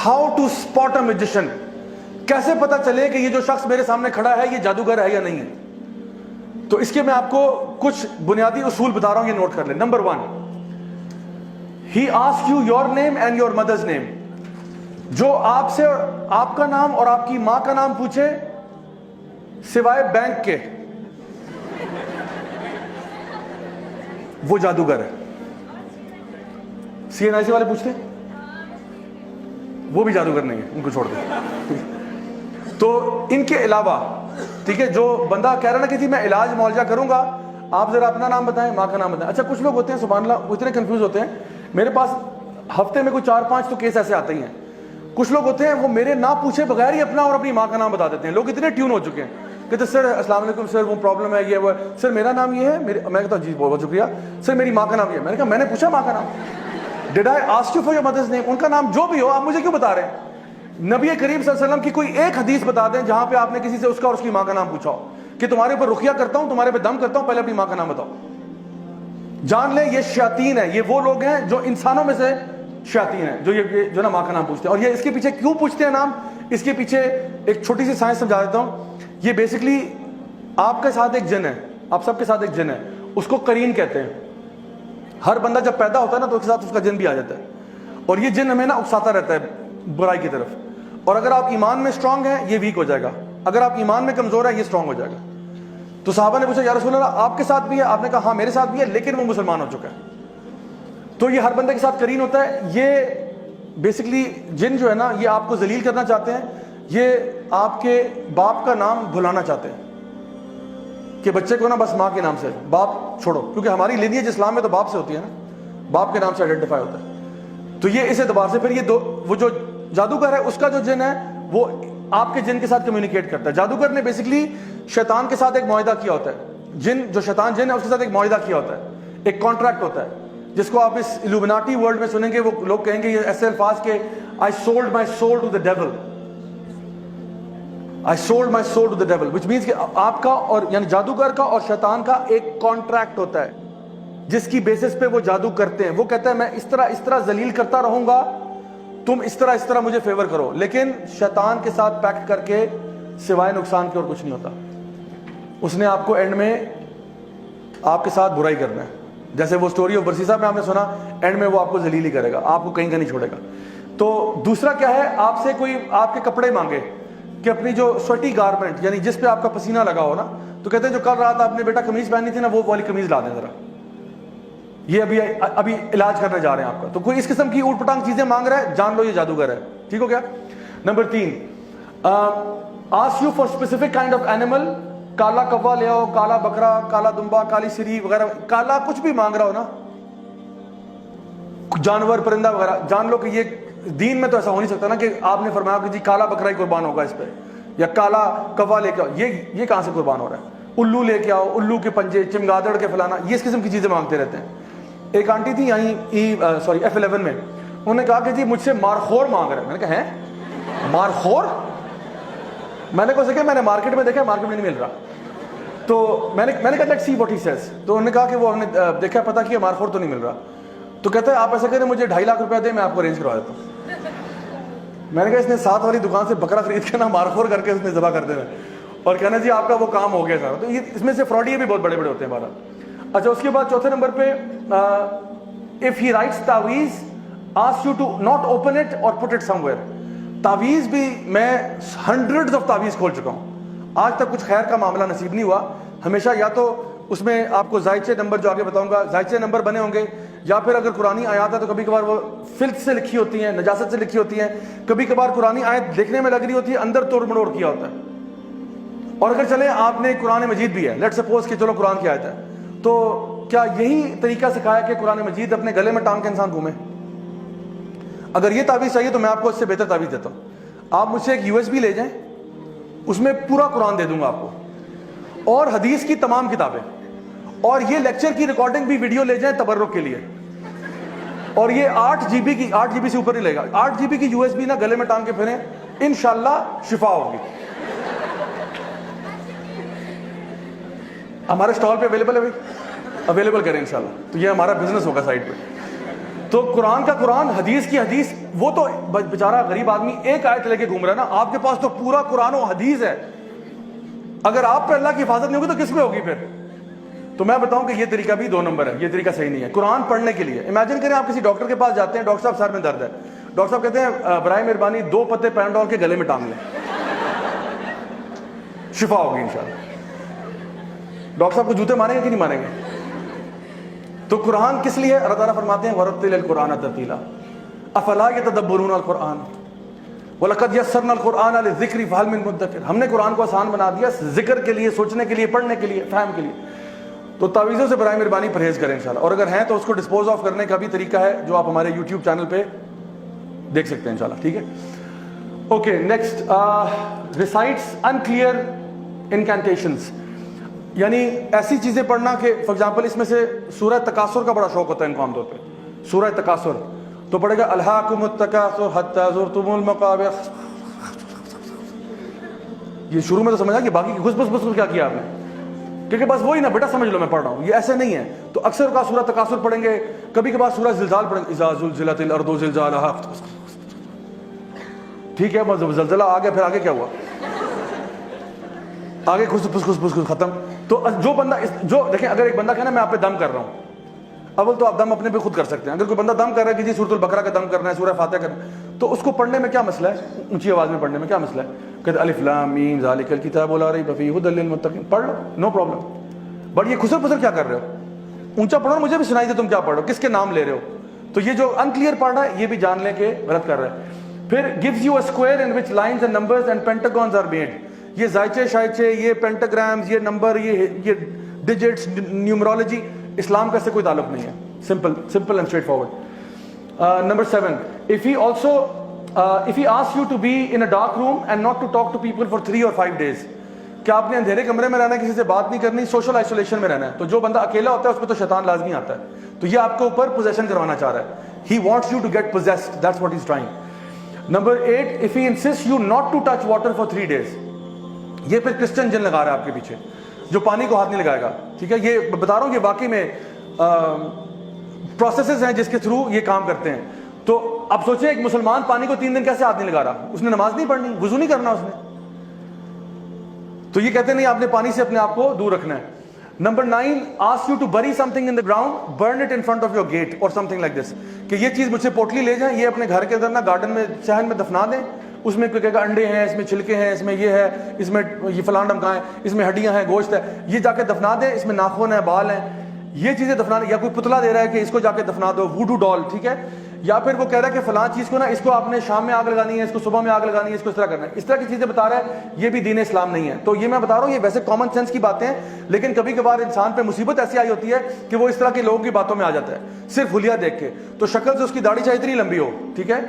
How to spot a magician. کیسے پتا چلے کہ یہ جو شخص میرے سامنے کھڑا ہے یہ جادوگر ہے یا نہیں ہے. تو اس کے میں آپ کو کچھ بنیادی اصول بتا رہا ہوں, یہ نوٹ کر لیں. Number 1, he ask you your name and your mother's name. جو آپ سے آپ کا نام اور آپ کی ماں کا نام پوچھے سوائے بینک کے, وہ جادوگر ہے. سی این آئی سی والے پوچھتے وہ بھی جادوگر نہیں ہے, ان کو چھوڑ دیں. تو ان کے علاوہ ٹھیک ہے, جو بندہ کہہ رہا نا کہ جی میں علاج معالجہ کروں گا, آپ ذرا اپنا نام بتائیں, ماں کا نام بتائیں. اچھا کچھ لوگ ہوتے ہیں سبحان اللہ وہ اتنے کنفیوز ہوتے ہیں, میرے پاس ہفتے میں کوئی 4-5 تو کیس ایسے آتے ہی ہیں. کچھ لوگ ہوتے ہیں وہ میرے نہ پوچھے بغیر ہی اپنا اور اپنی ماں کا نام بتا دیتے ہیں. لوگ اتنے ٹیون ہو چکے ہیں کہتے سر السلام علیکم سر وہ پرابلم ہے یہ وہ, سر میرا نام یہ ہے, میں کہتا ہوں جی بہت شکریہ سر میری ماں کا نام یہ ہے. میں نے کہا میں نے پوچھا ماں کا نام, did I ask you for your mother's name. ان کا نام جو بھی ہو آپ مجھے کیوں بتا رہے ہیں؟ نبی کریم صلی اللہ علیہ وسلم کی کوئی ایک حدیث بتا دیں جہاں پہ آپ نے کسی سے اس کا اور اس کی ماں کا نام پوچھا ہو کہ تمہارے اوپر رقیہ کرتا ہوں, تمہارے پہ دم کرتا ہوں, پہلے اپنی ماں کا نام بتاؤ. جان لیں یہ شیاطین ہیں, یہ وہ لوگ ہیں جو انسانوں میں سے شیاطین ہیں جو یہ جو نا ماں کا نام پوچھتے ہیں. اور یہ اس کے پیچھے کیوں پوچھتے ہیں نام, اس کے پیچھے ایک چھوٹی سی سائنس سمجھا دیتا ہوں. یہ بیسکلی آپ کے ساتھ ایک جن ہے, آپ سب کے ساتھ ایک جن ہے, اس کو قرین کہتے ہیں. ہر بندہ جب پیدا ہوتا ہے نا تو اس کے ساتھ اس کا جن بھی آ جاتا ہے, اور یہ جن ہمیں نا اکساتا رہتا ہے برائی کی طرف. اور اگر آپ ایمان میں اسٹرانگ ہیں یہ ویک ہو جائے گا, اگر آپ ایمان میں کمزور ہیں یہ اسٹرانگ ہو جائے گا. تو صحابہ نے پوچھا یا رسول اللہ آپ کے ساتھ بھی ہے؟ آپ نے کہا ہاں میرے ساتھ بھی ہے, لیکن وہ مسلمان ہو چکا ہے. تو یہ ہر بندے کے ساتھ قرین ہوتا ہے. یہ بیسکلی جن جو ہے نا یہ آپ کو ذلیل کرنا چاہتے ہیں, یہ آپ کے باپ کا نام بھلانا چاہتے ہیں کہ بچے کو نا بس ماں کے نام سے, باپ چھوڑو, کیونکہ ہماری لینیج اسلام میں تو باپ سے ہوتی ہے نا, باپ کے نام سے آئیڈینٹیفائی ہوتا ہے. تو یہ اس اعتبار سے پھر یہ وہ جو جادوگر ہے اس کا جو جن ہے وہ آپ کے جن کے ساتھ کمیونیکیٹ کرتا ہے. جادوگر نے بیسکلی شیطان کے ساتھ ایک معاہدہ کیا ہوتا ہے. جن جو شیطان جن ہے اس کے ساتھ ایک معاہدہ کیا ہوتا ہے, ایک کانٹریکٹ ہوتا ہے, جس کو آپ اس الومناٹی ورلڈ میں سنیں گے. وہ لوگ کہیں گے یہ ایسے الفاظ کہ I sold my soul to the devil, I sold my soul to the devil, which means کہ آپ کا اور یعنی جادوگر کا اور شیطان کا ایک کانٹریکٹ ہوتا ہے جس کی بیسس پہ وہ جادو کرتے ہیں. وہ کہتا ہے میں اس طرح ذلیل کرتا رہوں گا, تم اس طرح مجھے فیور کرو. لیکن شیطان کے ساتھ پیکٹ کر کے سوائے نقصان کے اور کچھ نہیں ہوتا. اس نے آپ کو اینڈ میں آپ کے ساتھ برائی کرنا ہے. جیسے وہ سٹوری آف برسیسا میں آپ نے سنا, اینڈ میں وہ آپ کو ذلیل ہی کرے گا, آپ کو کہیں کا نہیں چھوڑے گا. تو دوسرا کیا ہے, آپ سے کوئی آپ کے کپڑے مانگے کہ اپنی جو سویٹی گارمنٹ یعنی جس پہ آپ کا پسینہ لگا ہو نا, تو کہتے ہیں جو کل رات آپ نے بیٹا قمیض پہنی تھی نا وہ والی قمیض لا دیں ذرا, یہ ابھی علاج کرنے جا رہے ہیں آپ کا. تو کوئی اس قسم کی اوٹ پٹانگ چیزیں مانگ رہا ہے, جان لو یہ جادوگر ہے. ٹھیک ہو گیا. Number 3, ask you for specific kind of animal. کالا کوا لے آؤ, کالا بکرا, کالا دمبا, کالی سری وغیرہ, کالا کچھ بھی مانگ رہا ہو نا, جانور پرندہ وغیرہ, جان لو کہ یہ دین میں تو ایسا ہو نہیں سکتا نا کہ آپ نے فرمایا کہ جی کالا بکرا ہی قربان ہوگا اس پہ, یا کالا کوا لے کے آؤ. یہ کہاں سے قربان ہو رہا ہے؟ الو لے کے آؤ, الو کے پنجے, چمگادڑ کے فلانا, یہ اس قسم کی چیزیں مانگتے رہتے ہیں. ایک آنٹی تھی یہیں F11 میں, انہوں نے کہا کہ جی مجھ سے مارخور مانگ رہے ہیں. میں نے کہا ہیں مارخور؟ میں نے کہا میں نے مارکیٹ میں دیکھا, مارکیٹ میں نہیں مل رہا. تو میں نے کہا let's see what he says. تو انہوں نے کہا کہ وہ ہم نے دیکھا پتا کیا مارخور تو نہیں مل رہا. تو کہتا ہے آپ ایسا کریں مجھے 2.5 لاکھ روپیہ دیں, میں آپ کو ارینج کروا دیتا ہوں. میں نے کہا اس نے 7 والی دکان سے بکرا خرید کے نا مارخور کر کے اس نے ذبح کر دینا اور کہنا جی آپ کا وہ کام ہو گیا سارا. تو یہ اس میں سے فراڈیے بھی بہت بڑے بڑے ہوتے ہیں ہمارا. اچھا اس کے بعد چوتھے نمبر پہ, if he writes تعویذ ask you to not open it or put it somewhere. تعویذ بھی میں ہنڈریڈز آف تعویذ کھول چکا ہوں, آج تک کچھ خیر کا معاملہ نصیب نہیں ہوا. ہمیشہ یا تو اس میں آپ کو زائچے نمبر جو آگے بتاؤں گا زائچے نمبر بنے ہوں گے, یا پھر اگر قرآنی آیات ہے تو کبھی کبھار وہ فلت سے لکھی ہوتی ہیں, نجاست سے لکھی ہوتی ہیں. کبھی کبھار قرآنی آیت دیکھنے میں لگ رہی ہوتی ہے, اندر توڑ مڑوڑ کیا ہوتا ہے. اور اگر چلیں آپ نے قرآن مجید بھی ہے, لیٹ سپوز کہ چلو قرآن کی آیت ہے, تو کیا یہی طریقہ سکھایا کہ قرآن مجید اپنے گلے میں ٹانگ کے انسان گھومے؟ اگر یہ تعویذ چاہیے تو میں آپ کو اس سے بہتر تعویذ دیتا ہوں. آپ مجھ سے ایک USB لے جائیں, اس میں پورا قرآن دے دوں گا آپ کو, اور حدیث کی تمام کتابیں, اور یہ لیکچر کی ریکارڈنگ بھی ویڈیو لے جائیں تبرک کے لیے. اور یہ 8 GB سے اوپر نہیں لے گا. 8 GB کی USB نا گلے میں ٹانگ کے پھریں, انشاءاللہ شفا ہوگی. ہمارے اسٹال پہ اویلیبل ہے بھائی, اویلیبل کریں انشاءاللہ. تو یہ ہمارا بزنس ہوگا سائٹ پہ. تو قرآن کا قرآن، حدیث کی حدیث. وہ تو بیچارہ غریب آدمی ایک آیت لے کے گھوم رہا ہے نا, آپ کے پاس تو پورا قرآن و حدیث ہے. اگر آپ پہ اللہ کی حفاظت نہیں ہوگی تو کس پہ ہوگی پھر؟ تو میں بتاؤں کہ یہ طریقہ بھی 2 نمبر ہے, یہ طریقہ صحیح نہیں ہے. قرآن پڑھنے کے لیے امیجن کریں آپ کسی ڈاکٹر کے پاس جاتے ہیں, ڈاکٹر صاحب سر میں درد ہے, ڈاکٹر صاحب کہتے ہیں برائے مہربانی 2 پتے پیناڈول کے گلے میں ٹانگ لیں, شفا ہوگی انشاءاللہ. ڈاکٹر صاحب کو جوتے ماریں گے کہ نہیں ماریں گے؟ تو قرآن کس لیے؟ اللہ تعالیٰ فرماتے ہیں وَرَتِّلِ الْقُرْآنَ تَرْتِيلًا أَفَلَا يَتَدَبَّرُونَ الْقُرْآنَ وَلَقَدْ يَسَّرْنَا الْقُرْآنَ لِلذِّكْرِ فَهَلْ مِن مُدَّكِرٍ. ہم نے قرآن کو آسان بنا دیا ذکر کے لیے, سوچنے کے لیے, پڑھنے کے لیے, فہم کے لیے. تو تعویذوں سے برائے مہربانی پرہیز کریں انشاءاللہ, اور اگر ہیں تو اس کو ڈسپوز آف کرنے کا بھی طریقہ ہے جو آپ ہمارے یوٹیوب چینل پہ دیکھ سکتے ہیں انشاءاللہ. ٹھیک ہے, اوکے. نیکسٹ, ریسائٹس انکلیئر انکینٹیشنز, یعنی ایسی چیزیں پڑھنا کہ فار ایگزامپل اس میں سے سورہ تکاثر کا بڑا شوق ہوتا ہے ان کو عام طور پہ. سورہ تکاثر تو پڑھے گا الہاکم التکاثر حتی زرتم المقابر. یہ شروع میں تو سمجھا کہ باقی گھس بس کیا کیا آپ نے, کیونکہ بس وہی نا بیٹا سمجھ لو میں پڑھ رہا ہوں, یہ ایسے نہیں ہے. تو اکثر کا سورہ تکاثر پڑھیں گے, کبھی کبھار سورہ زلزال پڑھیں گے, اذا زلزلت الارض زلزالہا. ٹھیک ہے, بس زلزلہ آ گیا, پھر آگے کیا ہوا؟ آگے گھس پھس ختم. تو جو بندہ جو دیکھیں, اگر ایک بندہ کہنا میں آپ پہ دم کر رہا ہوں, اول تو آپ دم اپنے پہ خود کر سکتے ہیں. اگر کوئی بندہ دم کر رہا ہے کہ جی سورۃ البقرہ کا دم کرنا ہے, سورہ فاتحہ کرنا ہے, تو اس کو پڑھنے میں کیا مسئلہ ہے؟ اونچی آواز میں پڑھنے میں کیا مسئلہ ہے؟ کہتے الف لام میم ذالک الکتاب لا ریب فیہ ھدی للمتقین, پڑھ لو, نو پرابلم. بٹ یہ خسر پسر کیا کر رہے ہو؟ اونچا پڑھو, مجھے بھی سنائی دے تم کیا پڑھ رہے ہو, کس کے نام لے رہے ہو. تو یہ جو انکلیئر پڑھ رہا ہے یہ بھی جان لیں کہ غلط کر رہا ہے. پھر gives you a square in which lines and numbers and pentagons are made. یہ زائچے شائچے, یہ پینٹاگرامز, یہ نمبر, یہ ڈیجٹس, نیومرولوجی, اسلام کا اس سے کوئی تعلق نہیں ہے. simple and straightforward. Number 7, if he asks you to be in a dark room and not to talk to people for 3 or 5 days, کہ آپ نے اندھیرے کمرے میں رہنا ہے, کسی سے بات نہیں کرنی, سوشل آئسولیشن میں رہنا ہے. تو جو بندہ اکیلا ہوتا ہے اس پہ تو شیطان لازمی آتا ہے. تو یہ آپ کے اوپر پوزیشن کروانا چاہ رہا ہے. He wants you to get possessed, that's what he's trying. Number 8, if he insists you not to touch water for 3 days, یہ پھر کرسچن جن لگا رہا ہے آپ کے پیچھے, جو پانی کو ہاتھ نہیں لگائے گا. ٹھیک ہے, یہ بتا رہا ہوں کہ واقعی میں پروسیسز ہیں جس کے تھرو یہ کام کرتے ہیں. تو اب سوچیں ایک مسلمان پانی کو 3 دن کیسے ہاتھ نہیں لگا رہا؟ اس نے نماز نہیں پڑھنی, وضو نہیں کرنا اس نے. تو یہ کہتے ہیں نہیں, آپ نے پانی سے اپنے آپ کو دور رکھنا ہے. Number 9, ask you to bury something in the ground, burn it in front of your gate or something like this. کہ یہ چیز مجھ سے پوٹلی لے جائیں, یہ اپنے گھر کے اندر نا گارڈن میں صحن میں دفنا دیں. اس میں کوئی کہے گا انڈے ہیں, اس میں چھلکے ہیں, اس میں یہ ہے, اس میں یہ فلان ڈمکائیں, اس میں ہڈیاں ہیں, گوشت ہے, یہ جا کے دفنا دیں. اس میں ناخن ہے, بال ہیں, یہ چیزیں دفنا دیں. یا کوئی پتلا دے رہا ہے کہ اس کو جا کے دفنا دو, ووڈو ڈال. ٹھیک ہے, یا پھر وہ کہہ رہا ہے کہ فلاں چیز کو نا اس کو آپ نے شام میں آگ لگانی ہے, اس کو صبح میں آگ لگانی ہے, اس کو اس طرح کرنا ہے. اس طرح کی چیزیں بتا رہا ہے, یہ بھی دین اسلام نہیں ہے. تو یہ میں بتا رہا ہوں یہ ویسے کامن سینس کی باتیں ہیں, لیکن کبھی کبھار انسان پہ مصیبت ایسی آئی ہوتی ہے کہ وہ اس طرح کے لوگوں کی باتوں میں آ جاتا ہے صرف حلیہ دیکھ کے. تو شکل سے اس کی داڑھی چاہے اتنی لمبی ہو, ٹھیک ہے,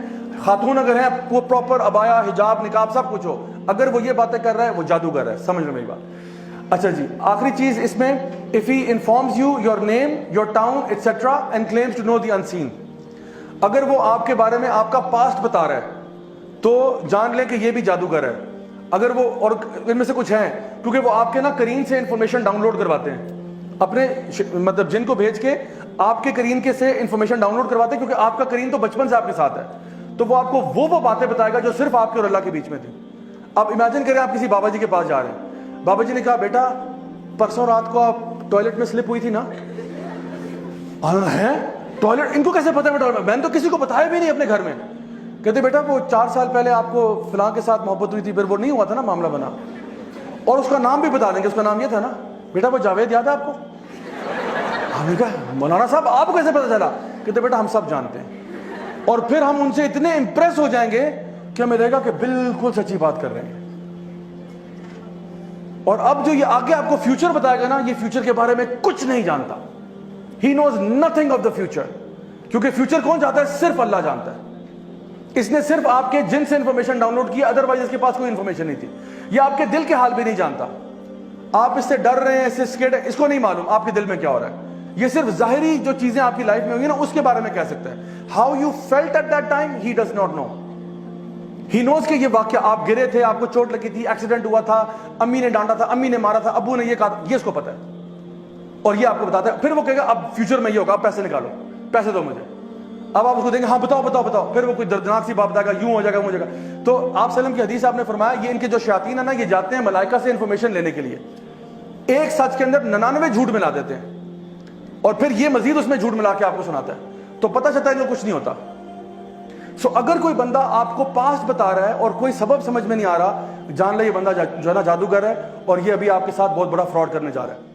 خاتون اگر ہیں وہ پراپر ابایا, حجاب, نقاب سب کچھ ہو, اگر وہ یہ باتیں کر رہا ہے وہ جادوگر ہے. سمجھ لو میری بات. اچھا جی, آخری چیز اس میں, if he informs you your name, your town, etc. and claims to know the unseen. اگر وہ آپ کے بارے میں آپ کا پاسٹ بتا رہا ہے تو جان لیں کہ یہ بھی جادوگر ہے. اگر وہ, اور ان میں سے کچھ ہیں کیونکہ وہ آپ کے نا کرین سے انفارمیشن ڈاؤن لوڈ کرواتے ہیں, اپنے مطلب جن کو بھیج کے آپ کے کرین کے سے انفارمیشن ڈاؤن لوڈ کرواتے ہیں, کیونکہ آپ کا کرین تو بچپن سے آپ کے ساتھ ہے. تو وہ آپ کو وہ باتیں بتائے گا جو صرف آپ کے اور اللہ کے بیچ میں تھی. اب امیجن کریں آپ کسی بابا جی کے پاس جا رہے ہیں, بابا جی نے کہا بیٹا پرسوں رات کو آپ ٹوائلٹ میں سلپ ہوئی تھی نا. ہے ٹوائلٹ, ان کو کیسے پتا ہے؟ میں نے تو کسی کو بتایا بھی نہیں اپنے گھر میں. کہتے بیٹا وہ 4 سال پہلے آپ کو فلاں کے ساتھ محبت ہوئی تھی, پھر وہ نہیں ہوا تھا نا, معاملہ بنا. اور اس کا نام بھی بتا دیں گے, اس کا نام یہ تھا نا بیٹا, وہ جاوید یاد ہے آپ کو؟ ہم نے کہا مولانا صاحب آپ کو کیسے پتا چلا؟ کہتے بیٹا ہم سب جانتے ہیں. اور پھر ہم ان سے اتنے امپریس ہو جائیں گے کہ ہمیں لگے گا کہ بالکل سچی بات کر رہے ہیں. اور اب جو یہ آگے آپ کو فیوچر بتائے گا نا, یہ فیوچر کے بارے میں کچھ نہیں جانتا. He knows nothing of the future. کیونکہ فیوچر کون جانتا ہے؟ صرف اللہ جانتا ہے. اس نے صرف آپ کے جن سے انفارمیشن ڈاؤن لوڈ کی, ادروائز اس کے پاس کوئی انفارمیشن نہیں تھی. یہ آپ کے دل کے حال بھی نہیں جانتا. آپ اس سے ڈر رہے ہیں, اس سے اسکیڈ ہے, اس کو نہیں معلوم آپ کے دل میں کیا ہو رہا ہے. یہ صرف ظاہری جو چیزیں آپ کی لائف میں ہوئی نا اس کے بارے میں کہہ سکتا ہے. How you felt at that time, he does not know. He knows کہ یہ واقعہ آپ گرے تھے, آپ کو چوٹ لگی تھی, ایکسیڈنٹ ہوا تھا, امی نے ڈانٹا تھا, امی نے مارا تھا, ابو نے یہ کہا تھا, یہ اس کو پتا ہے. اور یہ آپ کو بتاتا ہے. پھر وہ کہے گا اب فیوچر میں یہ ہوگا, اب پیسے نکالو, پیسے دو مجھے. اب آپ اس کو دیں گے ہاں بتاؤ بتاؤ بتاؤ, پھر وہ کوئی دردناک سی بات بتائے گا, یوں ہو جائے گا, ہو جائے گا. تو آپ وسلم کی حدیث آپ نے فرمایا یہ ان کے جو شیاطین ہیں نا, یہ جاتے ہیں ملائکہ سے انفارمیشن لینے کے لیے, ایک سچ کے اندر 99 جھوٹ ملا دیتے ہیں, اور پھر یہ مزید اس میں جھوٹ ملا کے آپ کو سناتا ہے, تو پتہ چلتا ہے کہ کچھ نہیں ہوتا. سو اگر کوئی بندہ آپ کو پاسٹ بتا رہا ہے اور کوئی سبب سمجھ میں نہیں آ رہا, جان لے یہ بندہ جو ہے نا جادوگر ہے, اور یہ ابھی آپ کے ساتھ بہت بڑا فراڈ کرنے جا رہا ہے.